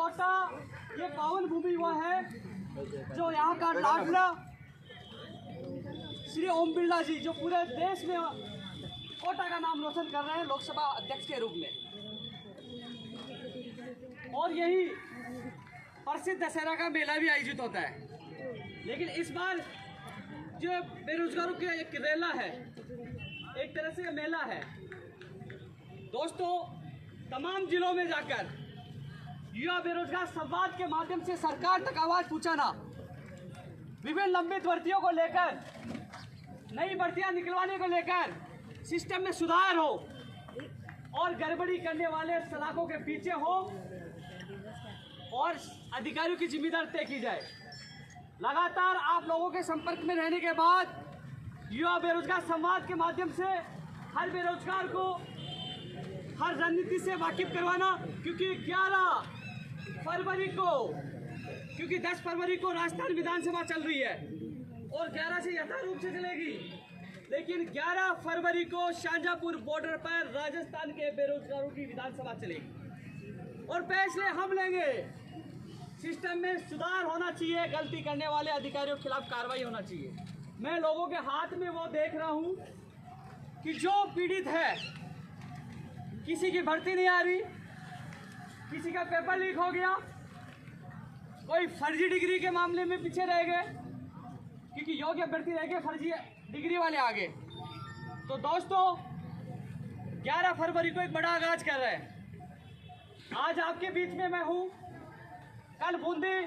कोटा ये पावन भूमि हुआ है जो यहाँ का लाडला श्री ओम बिरला जी जो पूरे देश में कोटा का नाम रोशन कर रहे हैं लोकसभा अध्यक्ष के रूप में। और यही प्रसिद्ध दशहरा का मेला भी आयोजित होता है। लेकिन इस बार जो बेरोजगारों की एक रेला है, एक तरह से मेला है। दोस्तों, तमाम जिलों में जाकर युवा बेरोजगार संवाद के माध्यम से सरकार तक आवाज पहुंचाना, विभिन्न लंबित भर्तियों को लेकर, नई भर्तियां निकलवाने को लेकर सिस्टम में सुधार हो और गड़बड़ी करने वाले सलाखों के पीछे हो और अधिकारियों की जिम्मेदारी तय की जाए। लगातार आप लोगों के संपर्क में रहने के बाद युवा बेरोजगार संवाद के माध्यम से हर बेरोजगार को हर रणनीति से वाकिफ करवाना, क्योंकि 10 फरवरी को राजस्थान विधानसभा चल रही है और 11 से यथारूप से चलेगी। लेकिन 11 फरवरी को शाहजहांपुर बॉर्डर पर राजस्थान के बेरोजगारों की विधानसभा चलेगी और फैसले हम लेंगे। सिस्टम में सुधार होना चाहिए, गलती करने वाले अधिकारियों के खिलाफ कार्रवाई होना चाहिए। मैं लोगों के हाथ में वो देख रहा हूं कि जो पीड़ित है, किसी की भर्ती नहीं आ रही, किसी का पेपर लीक हो गया, कोई फर्जी डिग्री के मामले में पीछे रह गए क्योंकि योग्य अभ्यर्थी रह गए, फर्जी डिग्री वाले आ गए। तो दोस्तों, 11 फरवरी को एक बड़ा आगाज कर रहे हैं। आज आपके बीच में मैं हूं, कल बूंदी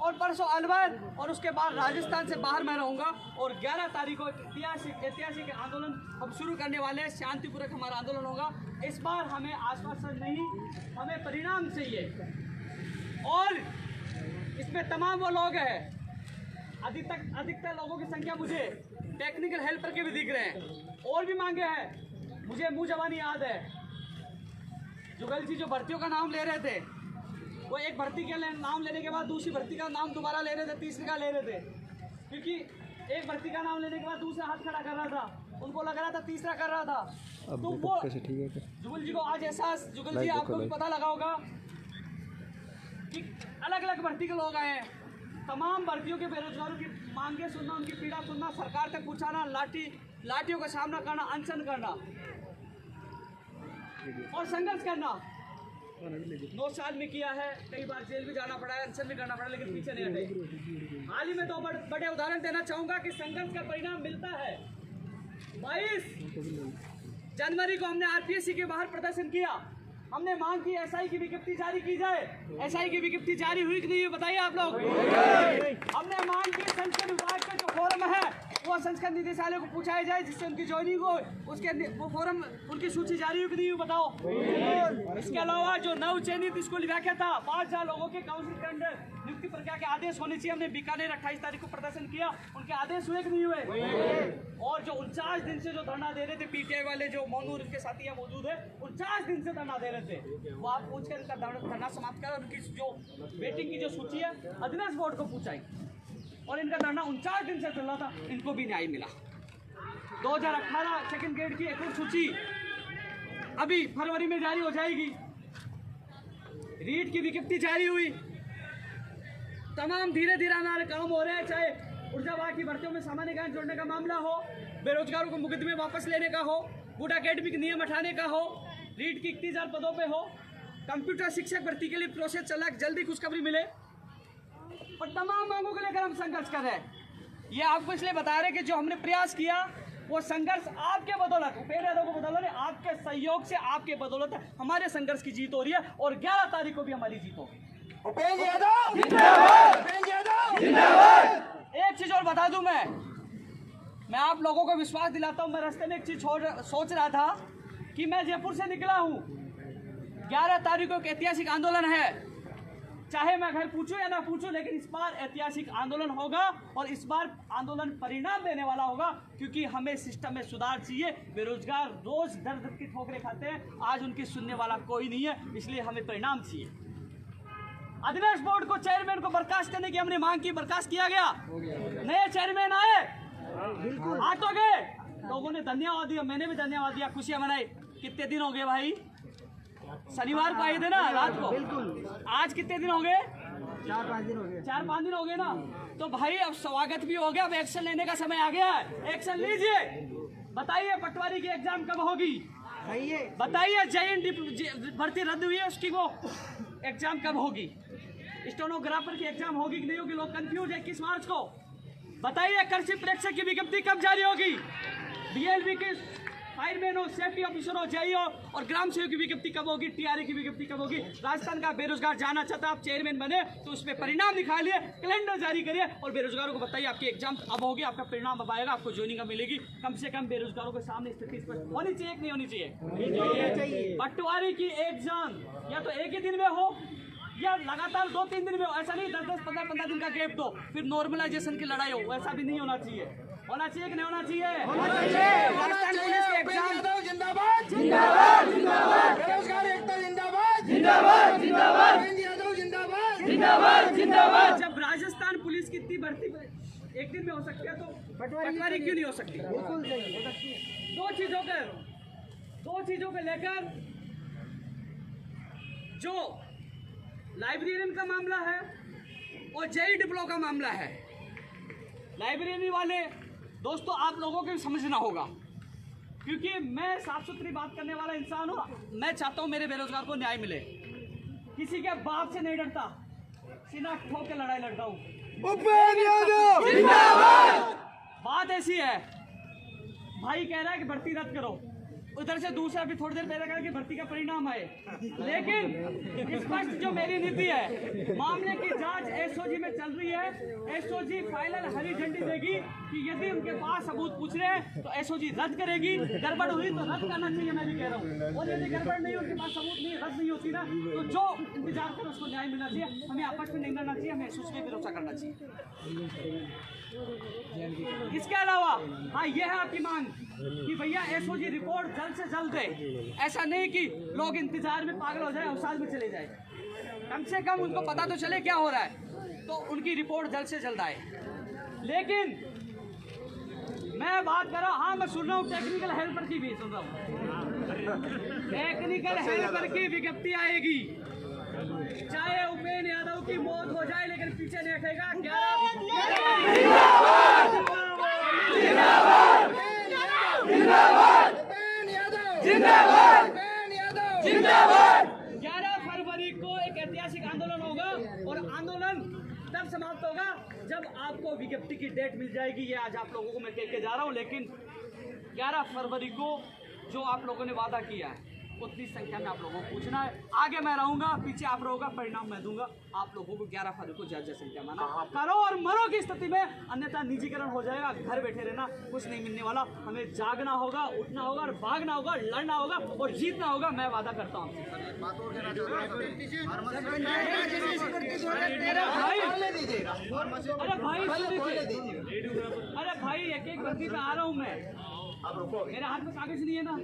और परसों अलवर और उसके बाद राजस्थान से बाहर मैं रहूंगा। और 11 तारीख को ऐतिहासिक आंदोलन हम शुरू करने वाले हैं। शांतिपूर्वक हमारा आंदोलन होगा। इस बार हमें आश्वासन नहीं, हमें परिणाम चाहिए। और इसमें तमाम वो लोग हैं, अधिकतर लोगों की संख्या मुझे टेक्निकल हेल्पर के भी दिख रहे हैं। और भी मांगे हैं, मुझे मुँह जबानी याद है। जुगल जी जो भर्तियों का नाम ले रहे थे, वो एक भर्ती के नाम लेने के बाद दूसरी भर्ती का नाम दोबारा ले रहे थे, तीसरी का ले रहे थे, क्योंकि एक भर्ती का नाम लेने के बाद दूसरा हाथ खड़ा कर रहा था, उनको लग रहा था तीसरा कर रहा था। तो वो जुगल जी को आज एहसास, जुगल जी आपको भी पता लगा होगा कि अलग अलग भर्ती के लोग आए हैं। तमाम भर्तियों के बेरोजगारों की मांगे सुनना, उनकी पीड़ा सुनना, सरकार तक पहुँचाना, लाठियों का सामना करना, अनशन करना और संघर्ष करना 9 साल में किया है। कई बार जेल भी जाना पड़ा है, अनशन भी करना पड़ा, लेकिन पीछे नहीं हटे। हाल ही में 2 बड़े उदाहरण देना चाहूंगा कि संघर्ष का परिणाम मिलता है। 22 जनवरी को हमने आरपीएससी के बाहर प्रदर्शन किया। हमने मांग की एसआई की विज्ञप्ति जारी की जाए। एसआई की विज्ञप्ति जारी हुई कि नहीं, ये बताइए आप लोग। हमने मांग की संस्कृत विभाग का जो फोरम है वो संस्कृत निदेशालय को पूछाया जाए, जिससे उनकी ज्वाइनिंग हो, उसके वो फोरम उनकी सूची जारी हुई कि नहीं, बताओ। इसके अलावा जो नव चयनित स्कूल व्याख्या था, 5000 लोगों के काउंसिल के अंदर नियुक्ति प्रक्रिया के आदेश होने चाहिए। हमने बीकानेर 28 तारीख को प्रदर्शन किया, उनके आदेश हुए कि नहीं हुए। और जो 49 दिन से जो धरना दे रहे थे, पीटीआई वाले जो मोनूर के साथी यहाँ मौजूद है, 49 दिन से धरना दे रहे थे, वो आप पूछ कर इनका धरना समाप्त कर, उनकी जो वेटिंग की जो सूची है अधीनस्थ बोर्ड को पूछाई। और इनका धरना 49 दिन से चल रहा था, इनको भी न्याय मिला। 2018 सेकंड ग्रेड की एक और सूची अभी फरवरी में जारी हो जाएगी। रीट की विज्ञप्ति जारी हुई। तमाम धीरे धीरे हमारे काम हो रहे हैं, चाहे ऊर्जा विभाग की भर्तियों में सामान्य ज्ञान जोड़ने का मामला हो, बेरोजगारों को मुकदमे वापस लेने का हो, गुड एकेडमिक नियम हटाने का हो, रीट की 31,000 पदों पे हो, कंप्यूटर शिक्षक भर्ती के लिए प्रोसेस चला, जल्दी खुशखबरी मिले। और तमाम मांगों को लेकर हम संघर्ष कर रहे हैं। ये आपको इसलिए बता रहे कि जो हमने प्रयास किया वो संघर्ष आपके बदौलत, उपेंद्र यादव को बदौलत, आपके सहयोग से, आपके बदौलत हमारे संघर्ष की जीत हो रही है। और 11 तारीख को भी हमारी जीत होगी। उपेंद्र यादव जिंदाबाद, उपेंद्र यादव जिंदाबाद। एक चीज और बता दूं, मैं आप लोगों को विश्वास दिलाता हूं। मैं रास्ते में एक चीज सोच रहा था कि मैं जयपुर से निकला हूं, 11 तारीख को एक ऐतिहासिक आंदोलन है। चाहे मैं घर पूछूं या ना पूछूं, लेकिन इस बार ऐतिहासिक आंदोलन होगा और इस बार आंदोलन परिणाम देने वाला होगा, क्योंकि हमें सिस्टम में सुधार चाहिए। बेरोजगार रोज दर दर की ठोकरें खाते हैं, आज उनकी सुनने वाला कोई नहीं है, इसलिए हमें परिणाम चाहिए। अधीनस्थ बोर्ड को चेयरमैन को बर्खास्त करने की हमने मांग की, बर्खास्त किया गया। नए चेयरमैन आए, हाथों गए, लोगों ने धन्यवाद दिया, मैंने भी धन्यवाद दिया, खुशियां मनाई। कितने दिन हो गए भाई? शनिवार को आए थे ना रात को। बिल्कुल। आज कितने दिन हो गए? 4-5 दिन हो गए। 4-5 दिन हो गए ना। तो भाई अब स्वागत भी हो गया, अब एक्शन लेने का समय आ गया है। एक्शन लीजिए। बताइए पटवारी की एग्जाम कब होगी? बताइए JNT भर्ती रद्द हुई है, उसकी वो एग्जाम कब होगी? स्टेनोग्राफर की एग्जाम होगी कि नहीं होगी? लोग कंफ्यूज है। 21 मार्च को बताइए। कृषि प्रेक्षक की विज्ञप्ति कब जारी होगी? BLB की फायरमैन हो, सेफ्टी ऑफिसर हो, JI हो और ग्राम सेवक की विज्ञप्ति कब होगी? TRA की विज्ञप्ति कब होगी? राजस्थान का बेरोजगार जाना चाहता, आप चेयरमैन बने तो उसमें परिणाम निकालिए, कैलेंडर जारी करिए और बेरोजगारों को बताइए आपकी एग्जाम अब होगी, आपका परिणाम अब आएगा, आपको ज्वाइनिंग मिलेगी। कम से कम बेरोजगारों के सामने स्थिति स्पष्ट होनी चाहिए कि नहीं होनी चाहिए? पटवारी की एग्जाम या तो एक ही दिन में हो या लगातार 2-3 दिन में हो। ऐसा नहीं 10-10, 15-15 दिन का गैप दो, फिर नॉर्मलाइजेशन की लड़ाई हो। ऐसा भी नहीं होना चाहिए। होना चाहिए कि नहीं होना चाहिए? राजस्थान पुलिस की एग्जाम जिंदाबाद जिंदाबाद जिंदाबाद, बेरोजगार एकता जिंदाबाद जिंदाबाद जिंदाबाद, यादव जिंदाबाद जिंदाबाद जिंदाबाद। जब राजस्थान पुलिस की इतनी भर्ती एक दिन में हो सकती है तो पटवारी क्यों नहीं हो सकती? बिल्कुल सही हो सकती है। दो चीजों को लेकर जो लाइब्रेरियन का मामला है और JEE डिप्लो का मामला है। लाइब्रेरी वाले दोस्तों आप लोगों को समझना होगा, क्योंकि मैं साफ सुथरी बात करने वाला इंसान हूँ। मैं चाहता हूँ मेरे बेरोजगार को न्याय मिले, किसी के बाप से नहीं डरता, सीना ठोक के लड़ाई लड़ता हूँ। बात ऐसी है, भाई कह रहा है कि भर्ती रद्द करो, उधर से दूसरा भी थोड़ी देर पहले कहा कि भर्ती का परिणाम आए, लेकिन स्पष्ट जो मेरी नीति है, मामले की जांच SOG में चल रही है। SOG फाइनल हरी झंडी देगी कि यदि उनके पास सबूत पूछ रहे हैं तो SOG रद्द करेगी। गड़बड़ हुई तो रद्द करना चाहिए, मैं भी कह रहा हूँ। और यदि गड़बड़ नहीं, उनके पास सबूत नहीं, रद्द नहीं होती ना, तो जो इंतजार कर उसको न्याय मिलना चाहिए। हमें आपस में नहीं लड़ना चाहिए, हमें SOG पे भरोसा करना चाहिए। इसके अलावा हाँ, ये है आपकी मांग कि भैया SOG रिपोर्ट जल्द से जल्द दे। ऐसा नहीं कि लोग इंतजार में पागल हो जाए और साल में चले जाए, कम से कम उनको पता तो चले क्या हो रहा है, तो उनकी रिपोर्ट जल्द से जल्द आए। लेकिन मैं बात कर रहा हूँ, हाँ मैं सुन रहा हूँ टेक्निकल हेल्पर की भी सुन रहा हूँ। टेक्निकल हेल्पर की विज्ञप्ति आएगी, चाहे उपेंद्र यादव की मौत हो जाए, लेकिन पीछे नहीं हटेगा। 11 फरवरी को एक ऐतिहासिक आंदोलन होगा और आंदोलन तब समाप्त होगा जब आपको विज्ञप्ति की डेट मिल जाएगी। ये आज आप लोगों को मैं कह के जा रहा हूँ, लेकिन 11 फरवरी को जो आप लोगों ने वादा किया है उतनी संख्या में आप लोगों को पूछना है। आगे मैं रहूंगा, पीछे आप रहोगा, परिणाम मैं दूंगा। आप लोगों को 11 फरवरी को ज्यादा संख्या माना करो और मरो की स्थिति में, अन्यथा निजीकरण हो जाएगा। घर बैठे रहना कुछ नहीं मिलने वाला। हमें जागना होगा, उठना होगा और भागना होगा, लड़ना होगा और जीतना होगा। मैं वादा करता हूँ। अरे भाई एक भर्ती पे आ रहा हूँ मैं, मेरे हाथ में कागज नहीं है ना,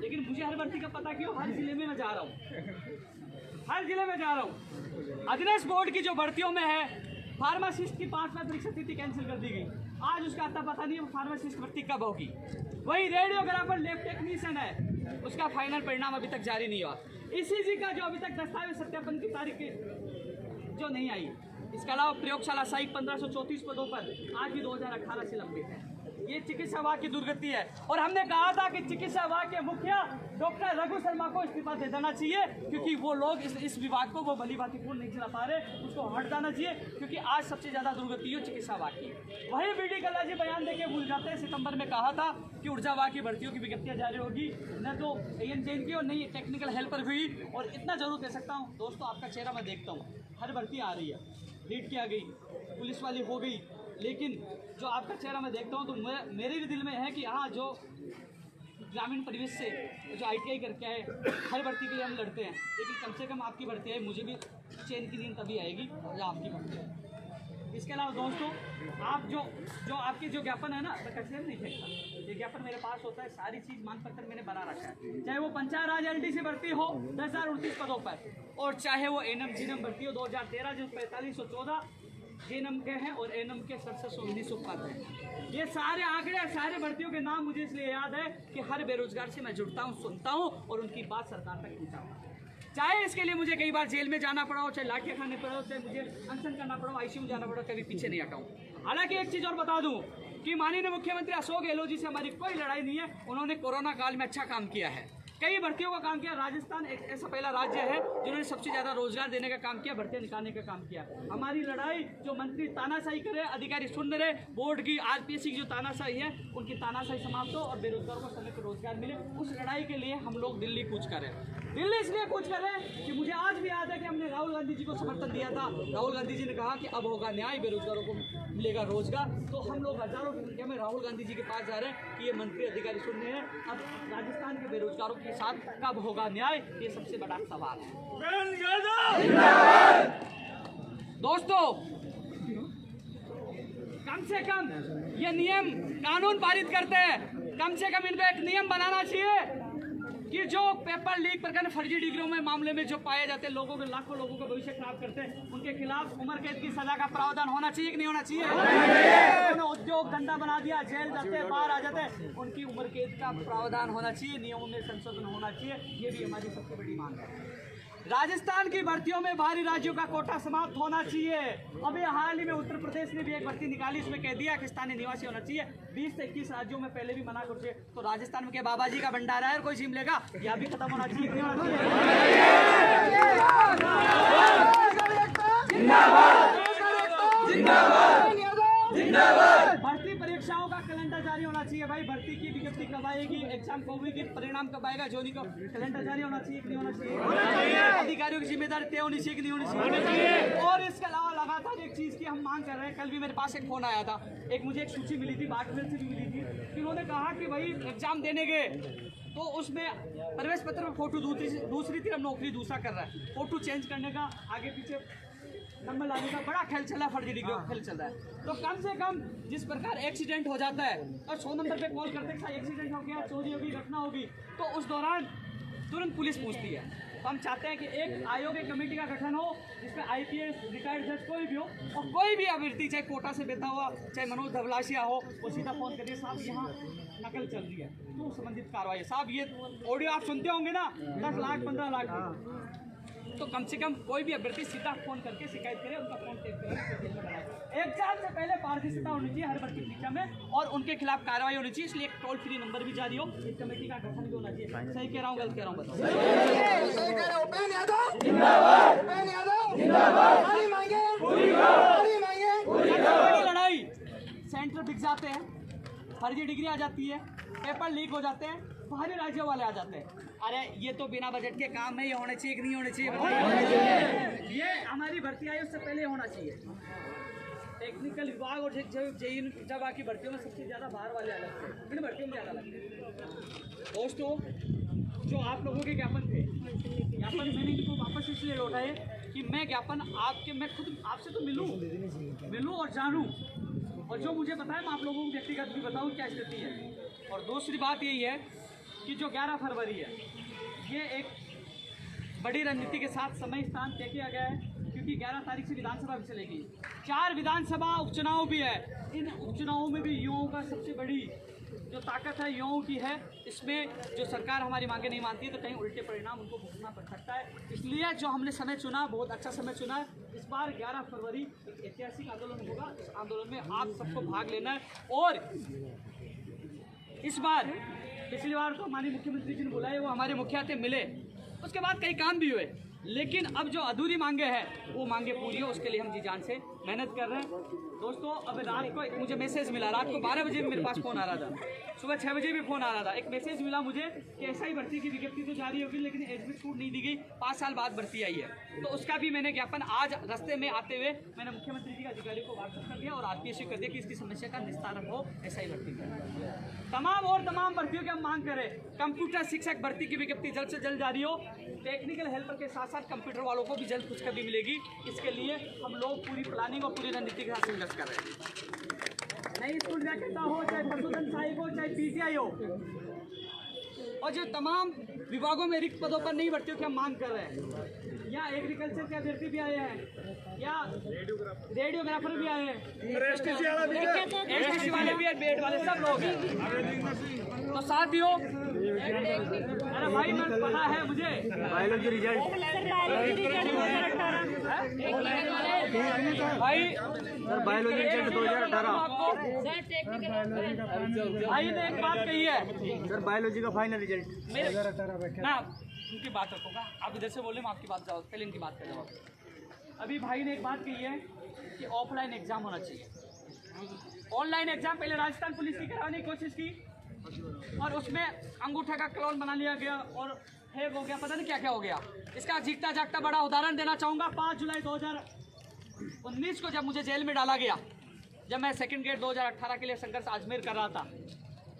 लेकिन मुझे हर भर्ती का पता क्यों? हर जिले में मैं जा रहा हूँ, हर जिले में जा रहा हूँ। अधीनस्थ बोर्ड की जो भर्तियों में है, फार्मासिस्ट की 5 बार परीक्षा तिथि कैंसिल कर दी गई। आज उसका अता पता नहीं है फार्मासिस्ट भर्ती कब होगी। वही रेडियोग्राफर लैब टेक्नीशियन है, उसका फाइनल परिणाम अभी तक जारी नहीं हुआ। ECG का जो अभी तक दस्तावेज सत्यापन की तारीख जो नहीं आई। इसके अलावा प्रयोगशाला सहायक 1534 पदों पर आज भी 2018 से लंबित है। ये चिकित्सा विभाग की दुर्गति है और हमने कहा था कि चिकित्सा विभाग के मुखिया डॉक्टर रघु शर्मा को इस्तीफा दे देना चाहिए, क्योंकि वो लोग इस विभाग को वो भली भांति पूर्ण नहीं चला पा रहे, उसको हट जाना चाहिए, क्योंकि आज सबसे ज्यादा दुर्गति हो चिकित्सा विभाग की। वही BD कल्ला जी बयान देके भूल जाते हैं। सितंबर में कहा था कि ऊर्जा विभाग की भर्तियों की विज्ञप्तियां जारी होगी, न तो AN जैन की और नहीं टेक्निकल हेल्पर हुई। और इतना जरूर कह सकता हूँ दोस्तों, आपका चेहरा मैं देखता हूँ, हर भर्ती आ रही है, रीड की आ गई, पुलिस वाली हो गई, लेकिन जो आपका चेहरा मैं देखता हूँ तो मेरे भी दिल में है कि हाँ, जो ग्रामीण परिवेश से जो ITI करके आए, हर भर्ती के लिए हम लड़ते हैं, लेकिन कम से कम आपकी भर्ती आए, मुझे भी चैन की नींद तभी आएगी जब आपकी भर्ती है। इसके अलावा दोस्तों, आप जो आपके जो ज्ञापन है ना, मैं कचरे नहीं फेंकता, ये ज्ञापन मेरे पास होता है, सारी चीज़ मांग पत्र मैंने बना रखा है, चाहे वो पंचायत राज LDC भर्ती हो 10,029 पदों पर, और चाहे वो ANM GNM भर्ती हो 2013 जो 4514 JNM के हैं और ANM के 6719 पद हैं। ये सारे आंकड़े, सारे भर्तियों के नाम मुझे इसलिए याद है कि हर बेरोजगार से मैं जुड़ता हूँ, सुनता हूँ और उनकी बात सरकार तक पहुँचाता हूँ। चाहे इसके लिए मुझे कई बार जेल में जाना पड़ा हो, चाहे लाठियां खाने पड़ा हो, चाहे मुझे अनशन करना पड़ा हो, आईसीयू में जाना पड़ा हो, कभी पीछे नहीं हटाऊं। हालांकि एक चीज़ और बता दूं कि माननीय मुख्यमंत्री अशोक गहलोत जी से हमारी कोई लड़ाई नहीं है। उन्होंने कोरोना काल में अच्छा काम किया है, कई भर्तियों का काम किया। राजस्थान एक ऐसा पहला राज्य है जिन्होंने सबसे ज़्यादा रोजगार देने का काम किया, भर्तियां निकालने का काम किया। हमारी लड़ाई जो मंत्री तानाशाही करे, अधिकारी सुन रहे, बोर्ड की आरपीएससी की जो तानाशाही है उनकी तानाशाही समाप्त हो और बेरोजगारों को समय पर रोजगार मिले, उस लड़ाई के लिए हम लोग दिल्ली कूच कर रहे हैं। दिल्ली इसलिए कूच कर रहे हैं कि मुझे आज भी याद है कि हमने राहुल गांधी जी को समर्थन दिया था। राहुल गांधी जी ने कहा कि अब होगा न्याय, बेरोजगारों को मिलेगा रोजगार। तो हम लोग हजारों की संख्या में राहुल गांधी जी के पास जा रहे हैं कि ये मंत्री अधिकारी सुन रहे हैं, अब राजस्थान के बेरोजगारों के साथ कब होगा न्याय, ये सबसे बड़ा सवाल है। दोस्तों, कम से कम ये नियम कानून पारित करते हैं, कम से कम इनको एक नियम बनाना चाहिए कि जो पेपर लीक प्रकरण, फर्जी डिग्रियों में मामले में जो पाए जाते हैं, लोगों के लाखों लोगों का भविष्य खराब करते हैं, उनके खिलाफ उम्र कैद की सजा का प्रावधान होना चाहिए कि नहीं होना चाहिए? उन्होंने उद्योग धंधा बना दिया, जेल जाते हैं, बाहर आ जाते हैं, उनकी उम्र कैद का प्रावधान होना चाहिए, नियमों में संशोधन होना चाहिए। ये भी हमारी सबसे बड़ी मांग है। राजस्थान की भर्तियों में बाहरी राज्यों का कोटा समाप्त होना चाहिए। अभी हाल ही में उत्तर प्रदेश ने भी एक भर्ती निकाली, उसमें कह दिया कि स्थानीय निवासी होना चाहिए। 20 से 21 राज्यों में पहले भी मना कर दिए। तो राजस्थान में क्या बाबा जी का भंडारा है और कोई छीन लेगा? यह भी खत्म होना चाहिए, नहीं होना चाहिए? भर्ती परीक्षाओं का कैलेंडर जारी होना चाहिए भाई। भर्ती की विज्ञप्ति कब आएगी, एग्जाम कब होगी, परिणाम कब आएगा, जो नहीं को कैलेंडर जारी होना चाहिए कि नहीं होना चाहिए? अधिकारियों की जिम्मेदारी तय होनी चाहिए कि नहीं होनी चाहिए? और इसके अलावा लगातार एक चीज की हम मांग कर रहे हैं। कल भी मेरे पास एक फोन आया था, एक मुझे एक सूची मिली थी, बाटमेल से भी मिली थी, कि उन्होंने कहा कि भाई एग्जाम देने गए तो उसमें प्रवेश पत्र में फोटो दूसरी तरफ नौकरी दूसरा कर रहा है, फोटो चेंज करने का, आगे पीछे नंबर लाने का बड़ा खेल चल रहा है, फर्जी डिग्री खेल चल रहा है। तो कम से कम जिस प्रकार एक्सीडेंट हो जाता है और 100 नंबर पे कॉल करते हैं एक्सीडेंट हो गया, चोरी होगी, घटना होगी, तो उस दौरान तुरंत पुलिस पूछती है। तो हम चाहते हैं कि एक आयोग, एक कमेटी का गठन हो जिसमें IPS, रिटायर्ड जज कोई भी हो, और कोई भी अभ्यर्थी चाहे कोटा से बेटा हुआ, चाहे मनोज धवलासिया हो, वो सीधा फोन करिए, साहब यहाँ नकल चल रही है, तो संबंधित कार्रवाई। साहब ये ऑडियो आप सुनते होंगे ना, 10 लाख 15 लाख, तो कम से कम कोई भी अभ्यर्थी सीधा फोन करके शिकायत करे, उनका फोन टेप करें। एग्जाम से पहले पारदर्शिता होनी चाहिए हर भर्ती परीक्षा में, और उनके खिलाफ कार्रवाई होनी चाहिए। इसलिए एक टोल फ्री नंबर भी जारी हो, एक कमेटी का गठन भी होना चाहिए। सही कह रहा हूँ, गलत कह रहा हूँ, बताओ? लड़ाई, सेंटर बिक जाते हैं, फर्जी डिग्री आ जाती है, पेपर लीक हो जाते हैं, बाहरी राज्यों वाले आ जाते हैं। अरे ये तो बिना बजट के काम है, ये होने चाहिए कि नहीं होने चाहिए? ये हमारी भर्ती आई उससे पहले होना चाहिए। टेक्निकल विभाग और जब बाकी भर्तियों में सबसे ज़्यादा बाहर वाले अलग थे, इन भर्तियों में ज़्यादा लगते हैं। दोस्तों, जो आप लोगों के ज्ञापन थे, ज्ञापन मैंने इनको वापस इसलिए लौटाए कि मैं ज्ञापन मैं खुद आपसे तो मिलूँ और जानूँ, और जो मुझे बताया मैं आप लोगों को व्यक्तिगत भी बताऊँ क्या स्थिति है। और दूसरी बात यही है कि जो 11 फरवरी है, ये एक बड़ी रणनीति के साथ समय स्थान तय किया गया है, क्योंकि 11 तारीख से विधानसभा भी चलेगी, 4 विधानसभा उपचुनाव भी है। इन उपचुनावों में भी युवाओं का सबसे बड़ी जो ताकत है युवाओं की है। इसमें जो सरकार हमारी मांगे नहीं मानती है तो कहीं उल्टे परिणाम उनको भुगतना पड़ सकता है। इसलिए जो हमने समय चुना, बहुत अच्छा समय चुना है। इस बार 11 फरवरी एक ऐतिहासिक आंदोलन होगा, इस आंदोलन में आप सबको भाग लेना है। और इस बार, पिछली बार तो हमारे मुख्यमंत्री जी ने बुलाए, वो हमारे मुखिया मिले, उसके बाद कई काम भी हुए, लेकिन अब जो अधूरी मांगे हैं वो मांगे पूरी हो, उसके लिए हम जी जान से मेहनत कर रहे हैं। दोस्तों, अब रात को मुझे मैसेज मिला, रात को 12 बजे भी मेरे पास फ़ोन आ रहा था, सुबह 6 बजे भी फ़ोन आ रहा था। एक मैसेज मिला मुझे कि ऐसा ही भर्ती की विज्ञप्ति तो जारी होगी, लेकिन एज में छूट नहीं दी गई, 5 साल बाद भर्ती आई है। तो उसका भी मैंने ज्ञापन आज रास्ते में आते हुए मैंने मुख्यमंत्री जी के अधिकारियों को व्हाट्सएप कर दिया और RPSC कर दिया कि इसकी समस्या का निस्तारण हो, ऐसा ही भर्ती करें। तमाम भर्तियों की हम मांग करें। कंप्यूटर शिक्षक भर्ती की विज्ञप्ति जल्द से जल्द जारी हो। टेक्निकल हेल्पर के साथ साथ कंप्यूटर वालों को भी जल्द खुशखबरी मिलेगी। इसके लिए हम लोग पूरी प्लानिंग और पूरी रणनीति के साथ संघर्ष कर रहे हैं। नई स्कूल व्याख्या हो, चाहे पशुधन सहायक हो, चाहे PTI हो, और जो तमाम विभागों में रिक्त पदों पर नहीं भर्तियों की हम मांग कर रहे हैं। यहाँ एग्रीकल्चर के अभ्यर्थी भी आए हैं, या रेडियोग्राफर भी आए हैं, एसटीसी वाले भी हैं, बेड वाले सब लोग हैं। तो साथियों, अरे भाई मैं पता है मुझे बायोलॉजी रिजल्ट भाई बायोलॉजी रिजल्ट 2018 भाई ने एक बात कही है सर, बायोलॉजी का फाइनल रिजल्ट 2018 ना उनकी बात रखूंगा। आप इधर से बोले मैं आपकी बात जाओ, पहले इनकी बात कर लो। अभी भाई ने एक बात कही है कि ऑफलाइन एग्जाम होना चाहिए। ऑनलाइन एग्जाम पहले राजस्थान पुलिस की करवाने की कोशिश की और उसमें अंगूठे का क्लोन बना लिया गया और हैक हो गया, पता नहीं क्या क्या हो गया। इसका जीता जागता बड़ा उदाहरण देना चाहूँगा। 5 जुलाई 2019 को जब मुझे जेल में डाला गया, जब मैं सेकंड ग्रेड 2018 के लिए संघर्ष अजमेर कर रहा था,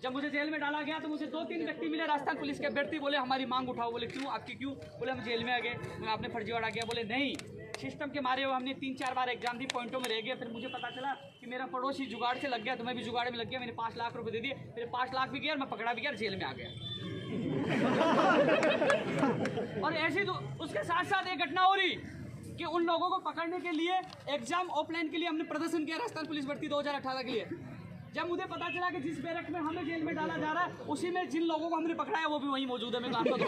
जब मुझे जेल में डाला गया तो मुझे 2-3 व्यक्ति मिले राजस्थान पुलिस के अभ्यर्थी। बोले हमारी मांग उठाओ। बोले क्यों, आपकी क्यों? बोले हम जेल में आ गए, मैं आपने फर्जीवाड़ा किया। बोले नहीं, सिस्टम के मारे हुए हमने 3-4 बार एग्जाम दी, पॉइंटों में रह गए। फिर मुझे पता चला कि मेरा पड़ोसी जुगाड़ से लग गया, तो मैं भी जुगाड़ में लग गया। मैंने 5 लाख रुपए दे दिए, फिर 5 लाख भी गया और मैं पकड़ा भी गया, जेल में आ गया। और ऐसी तो उसके साथ साथ एक घटना हो रही कि उन लोगों को पकड़ने के लिए एग्जाम ऑफलाइन के लिए हमने प्रदर्शन किया राजस्थान पुलिस भर्ती 2018 के लिए। जब मुझे पता चला कि जिस बैरक में हमें जेल में डाला जा रहा है, उसी में जिन लोगों को हमने पकड़ा है वो भी वहीं मौजूद है। मैं आपको तो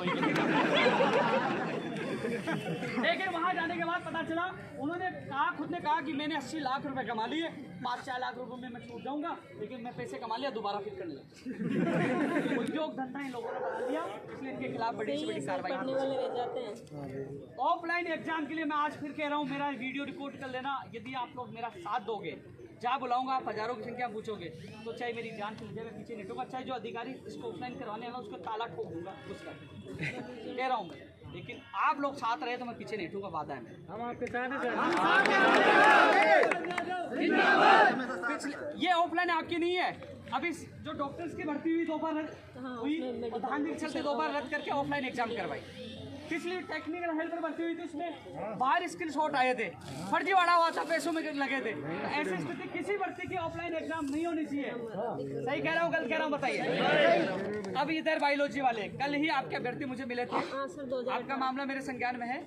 लेकिन वहां जाने के बाद पता चला, उन्होंने कहा, खुद ने कहा कि मैंने 80 लाख रुपए कमा लिए, 5-4 लाख रुपए में मैं छूट जाऊंगा, लेकिन मैं पैसे कमा लिया, दोबारा फिर करने लगा। उद्योग धंधा इन लोगों ने बना लिया, इसलिए इनके खिलाफ बड़ी से बड़ी कार्रवाई। ऑफलाइन एग्जाम के लिए मैं आज फिर कह रहा हूँ, मेरा वीडियो रिकॉर्ड कर लेना। यदि आप लोग मेरा साथ दोगे, जहाँ बुलाऊंगा आप हजारों की संख्या पूछोगे, तो चाहे मेरी जान चली जाए, मैं पीछे नहीं हटूंगा। चाहे जो अधिकारी इसको ऑफलाइन करवाने वाला उसको ताला ठोक दूंगा, उसका कह रहा हूँ मैं। लेकिन आप लोग साथ रहे तो मैं पीछे नहीं हटूंगा, वादा है मैं। हम आपके साथ हैं। ये ऑफलाइन आपकी नहीं है। अभी जो डॉक्टर्स की भर्ती हुई 2 बार हुई, प्रधान निरीक्षक से 2 बार रद्द करके ऑफलाइन एग्जाम करवाई। पिछली टेक्निकल हेल्पर भर्ती हुई थी, उसमें बाहर स्किल शॉट आए थे, फर्जीवाड़ा हुआ था, पैसों में लगे थे। तो ऐसी स्थिति किसी भर्ती की ऑफलाइन एग्जाम नहीं होनी चाहिए। सही कह रहा हूँ, गलत कह रहा हूँ, बताइए। अब इधर बायोलॉजी वाले कल ही आपके अभ्यर्थी मुझे मिले थे, आपका मामला मेरे संज्ञान में है।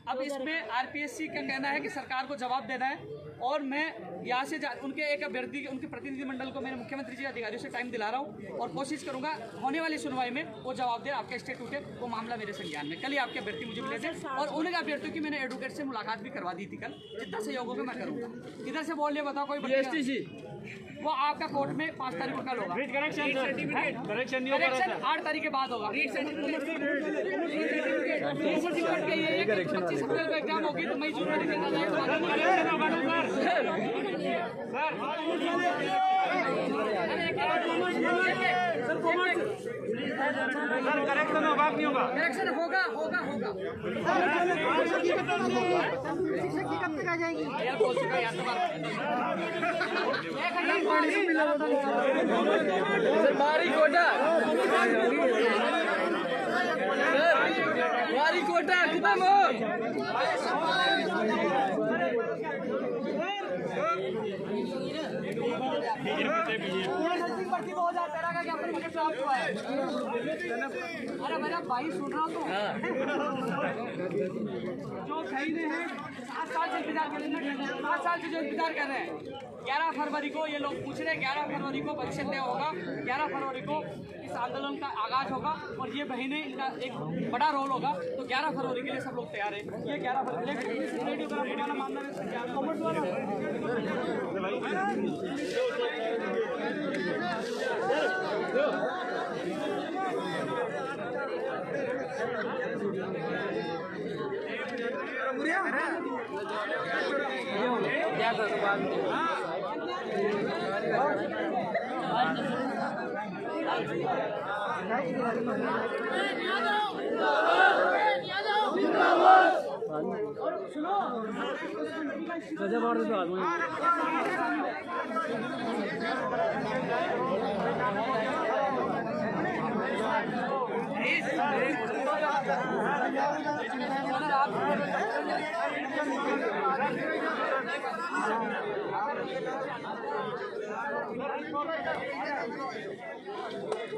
अब इसमें आरपीएससी का कहना है कि सरकार को जवाब देना है, और मैं यहाँ से उनके एक अभ्यर्थी उनके प्रतिनिधिमंडल को मैंने मुख्यमंत्री जी अधिकारियों से टाइम दिला रहा हूँ और कोशिश करूंगा होने वाली सुनवाई में वो जवाब दे। आपका स्टेट उठे, वो मामला मेरे संज्ञान में। कल ही आपके अभ्यर्थी मुझे मिले थे और उन अभ्यर्थियों की मैंने एडवोकेट से मुलाकात भी करवा दी थी कल। जितना सहयोग होगा मैं करूँगा। इधर से बोल लिया, बताओ कोई वो आपका कोर्ट में 5 तारीख को कल होगा। करेक्शन 8 तारीख के बाद होगा। 25 अप्रैल को एग्जाम होगी, तो मई जून में निकलना जाएगा। करेक्शन होगा नहीं होगा? करेक्शन होगा। वारी कोटा खत्म हो। भर्ती 2013 का ज्ञापन मुझे प्राप्त हुआ है। अरे मेरा भाई सुन रहा हूँ तो जो खरीदे हैं 7 साल से इंतजार कर रहे हैं, 5 साल से जो इंतजार कर रहे हैं। 11 फरवरी को ये लोग पूछ रहे हैं, 11 फरवरी को भविष्य तय होगा, 11 फरवरी को इस आंदोलन का आगाज होगा और ये महीने इनका एक बड़ा रोल होगा। तो 11 फरवरी के लिए सब लोग तैयार हैं। ये 11 फरवरी रेडियोग्राफी वाला मामला में कॉमर्स वाला सुनो